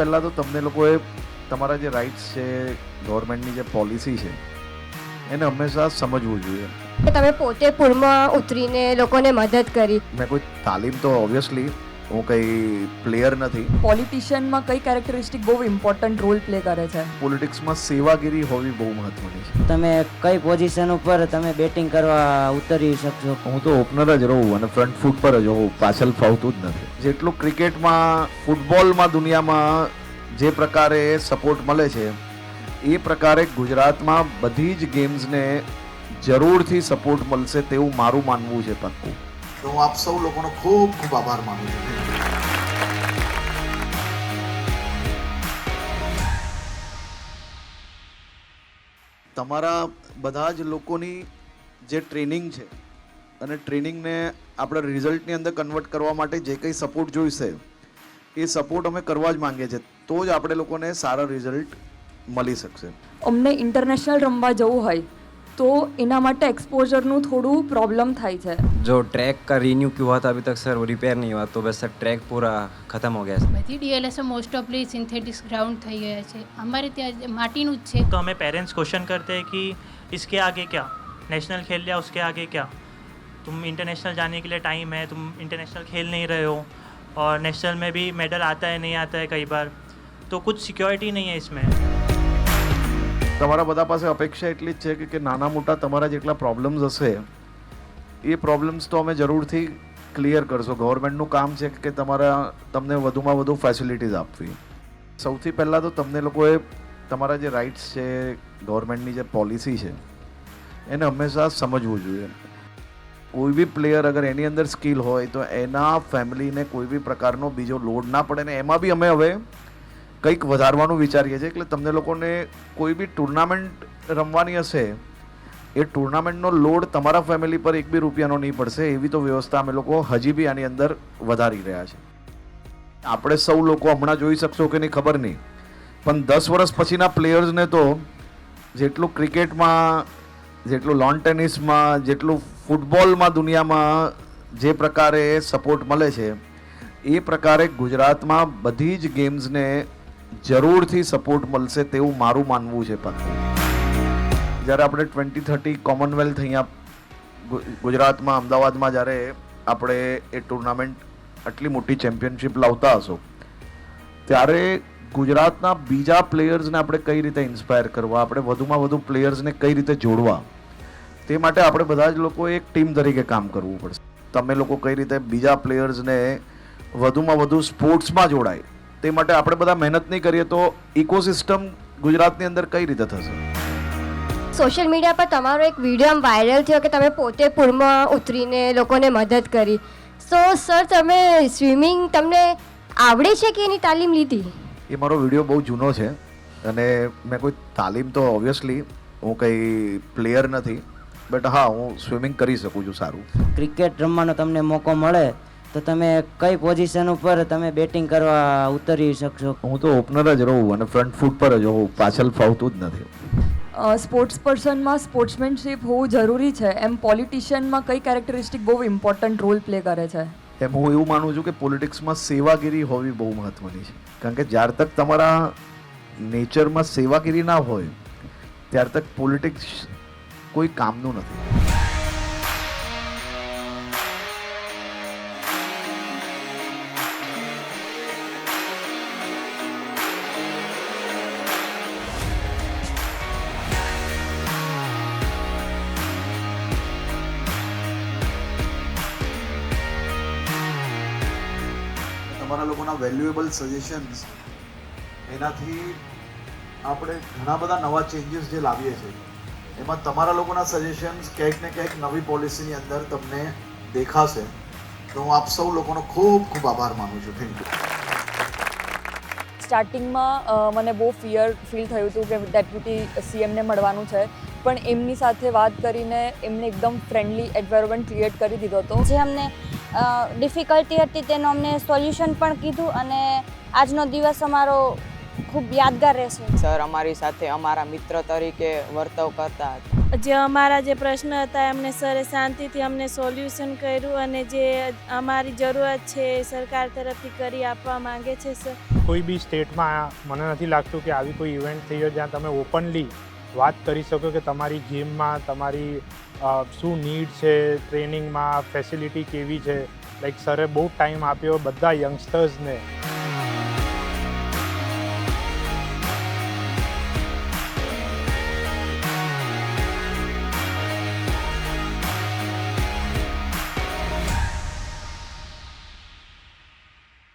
પહેલાં તો તમને લોકોએ તમારા જે રાઇટ્સ છે, ગવર્મેન્ટની જે પોલિસી છે એને હંમેશા સમજવું જોઈએ. તમે પોતે પૂરમાં ઉતરીને લોકોને મદદ કરી. મેં કોઈ તાલીમ તો ઓબ્વિયસલી હું કંઈ પ્લેયર નથી. પોલિટિશિયનમાં કઈ કેરેક્ટરિસ્ટિક બહુ ઇમ્પોર્ટન્ટ રોલ પ્લે કરે છે? પોલિટિક્સમાં સેવાગીરી હોવી બહુ મહત્વની છે. તમે કઈ પોઝિશન ઉપર તમે બેટિંગ કરવા ઉતરી શકશો? હું તો ઓપનર જ રહું અને ફ્રન્ટ ફૂટ પર જ હોઉં, પાછળ ફાવતું જ નથી. જેટલું ક્રિકેટમાં, ફૂટબોલમાં, દુનિયામાં જે પ્રકારે સપોર્ટ મળે છે એ પ્રકારે ગુજરાતમાં બધી જ ગેમ્સને જરૂરથી સપોર્ટ મળશે તેવું મારું માનવું છે પાક્કું. તો હું આપ સૌ લોકોનો ખૂબ ખૂબ આભાર માનું છું. તમારા બધા જ લોકોની જે ટ્રેનિંગ છે અને ટ્રેનિંગને આપણે રિઝલ્ટની અંદર કન્વર્ટ કરવા માટે જે કંઈ સપોર્ટ જોઈશે એ સપોર્ટ અમે કરવા જ માંગીએ છીએ, તો જ આપણે લોકોને સારા રિઝલ્ટ મળી શકશે. અમને ઇન્ટરનેશનલ રમવા જવું હોય तो इना माटे एक्सपोजरનું થોડું प्रॉब्लम થાય છે. जो ट्रैक का रीन्यू क्यों हुआ था अभी तक सर वो रिपेयर नहीं हुआ, तो बस सर ट्रैक पूरा खत्म हो गया है. બધી ડીએલએસ મોસ્ટ ઓફલી સિન્થેટિક ગ્રાઉન્ડ થઈ ગયા છે. અમારે ત્યાં માટીનું જ છે. तो हमें पेरेंट्स क्वेश्चन करते हैं कि इसके आगे क्या, नेशनल खेल लिया उसके आगे क्या, तुम इंटरनेशनल जाने के लिए टाइम है, तुम इंटरनेशनल खेल नहीं रहे हो और नेशनल में भी मेडल आता है नहीं आता है कई बार, तो कुछ सिक्योरिटी नहीं है इसमें. તમારા બધા પાસે અપેક્ષા એટલી જ છે કે નાના મોટા તમારા જેટલા પ્રોબ્લેમ્સ હશે એ પ્રોબ્લેમ્સ તો અમે જરૂરથી ક્લિયર કરશો. ગવર્મેન્ટનું કામ છે કે તમને વધુમાં વધુ ફેસિલિટીઝ આપવી. સૌથી પહેલાં તો તમને લોકોએ તમારા જે રાઇટ્સ છે, ગવર્મેન્ટની જે પોલિસી છે એને હંમેશા સમજવું જોઈએ. કોઈ બી પ્લેયર અગર એની અંદર સ્કિલ હોય તો એના ફેમિલીને કોઈ બી પ્રકારનો બીજો લોડ ના પડે ને એમાં બી અમે હવે કંઈક વધારવાનું વિચારીએ છીએ. એટલે તમને લોકોને કોઈ બી ટુર્નામેન્ટ રમવાની હશે એ ટુર્નામેન્ટનો લોડ તમારા ફેમિલી પર એક બી રૂપિયાનો નહીં પડશે એવી તો વ્યવસ્થા અમે લોકો હજી બી આની અંદર વધારી રહ્યા છે. આપણે સૌ લોકો હમણાં જોઈ શકશો કે નહીં ખબર નહીં, પણ 10 વર્ષ પછીના પ્લેયર્સને તો જેટલું ક્રિકેટમાં, જેટલું લોન ટેનિસમાં, જેટલું ફૂટબોલમાં દુનિયામાં જે પ્રકારે સપોર્ટ મળે છે એ પ્રકારે ગુજરાતમાં બધી જ ગેમ્સને જરૂરથી સપોર્ટ મળશે તેવું મારું માનવું છે પાક્કું. જ્યારે આપણે 2030 કોમનવેલ્થ અહીંયા ગુજરાતમાં, અમદાવાદમાં જ્યારે આપણે એ ટુર્નામેન્ટ આટલી મોટી ચેમ્પિયનશિપ લાવતા હશો ત્યારે ગુજરાતના બીજા પ્લેયર્સને આપણે કઈ રીતે ઇન્સ્પાયર કરવા, આપણે વધુમાં વધુ પ્લેયર્સને કઈ રીતે જોડવા, તે માટે આપણે બધા જ લોકો એક ટીમ તરીકે કામ કરવું પડશે. તમે લોકો કઈ રીતે બીજા પ્લેયર્સને વધુમાં વધુ સ્પોર્ટ્સમાં જોડાય તે માટે આપણે બધા મહેનત નહીં કરીએ તો ઇકોસિસ્ટમ ગુજરાતની અંદર કઈ રીતે થશે. સોશિયલ મીડિયા પર તમારો એક વિડીયો વાયરલ થયો કે તમે પોતે પૂરમાં ઉતરીને લોકોને મદદ કરી. સો સર, તમે સ્વિમિંગ તમને આવડે છે કે એની તાલીમ લીધી? એ મારો વિડીયો બહુ જૂનો છે અને મેં કોઈ તાલીમ તો ઓબ્વિયસલી હું કંઈ પ્લેયર નથી, બટ હા હું સ્વિમિંગ કરી શકું છું સારું. ક્રિકેટ રમવાનો તમને મોકો મળે તો તમે કઈ પોઝિશન ઉપર તમે બેટિંગ કરવા ઉતરી શકશો? હું તો ઓપનર જ રહું અને ફ્રન્ટ ફૂટ પર જ હોઉં, પાછળ ફાવતું જ નથી. સ્પોર્ટ્સ પર્સનમાં સ્પોર્ટ્સમેનશિપ હોવું જરૂરી છે, એમ પોલિટિશિયનમાં કઈ કેરેક્ટરિસ્ટિક બહુ ઇમ્પોર્ટન્ટ રોલ પ્લે કરે છે? એમ હું એવું માનું છું કે પોલિટિક્સમાં સેવાગીરી હોવી બહુ મહત્વની છે. કારણ કે જ્યાર તક તમારા નેચરમાં સેવાગીરી ના હોય ત્યાર તક પોલિટિક્સ કોઈ કામનું નથી. તમારા લોકોના વેલ્યુએબલ સજેશન્સ, એનાથી આપણે ઘણા બધા નવા ચેન્જીસ જે લાવીએ છીએ એમાં તમારા લોકોના સજેશન્સ ક્યાંક ને ક્યાંક નવી પોલિસીની અંદર તમને દેખાશે. તો હું આપ સૌ લોકોનો ખૂબ ખૂબ આભાર માનું છું. Thank you. સ્ટાર્ટિંગમાં મને બહુ ફીલ થયું હતું કે ડેપ્યુટી સીએમને મળવાનું છે, પણ એમની સાથે વાત કરીને એમને એકદમ ફ્રેન્ડલી એન્વાયરમેન્ટ ક્રિએટ કરી દીધો હતો. જે અમને ડિફિકલ્ટી હતી તેનું અમને સોલ્યુશન પણ કીધું અને આજનો દિવસ અમારો ખૂબ યાદગાર રહેશે. સર અમારી સાથે અમારા મિત્ર તરીકે વર્તવ કરતા હતા. જે અમારા જે પ્રશ્ન હતા એમને સરે શાંતિથી અમને સોલ્યુશન કર્યું અને જે અમારી જરૂરત છે એ સરકાર તરફથી કરી આપવા માંગે છે સર. કોઈ બી સ્ટેટમાં મને નથી લાગતું કે આવી કોઈ ઇવેન્ટ થઈ હોય જ્યાં તમે ઓપનલી વાત કરી શકો કે તમારી ગેમમાં તમારી શું નીડ છે, ટ્રેનિંગમાં ફેસિલિટી કેવી છે. લાઈક સરે બહુ ટાઈમ આપ્યો બધા યંગસ્ટર્સને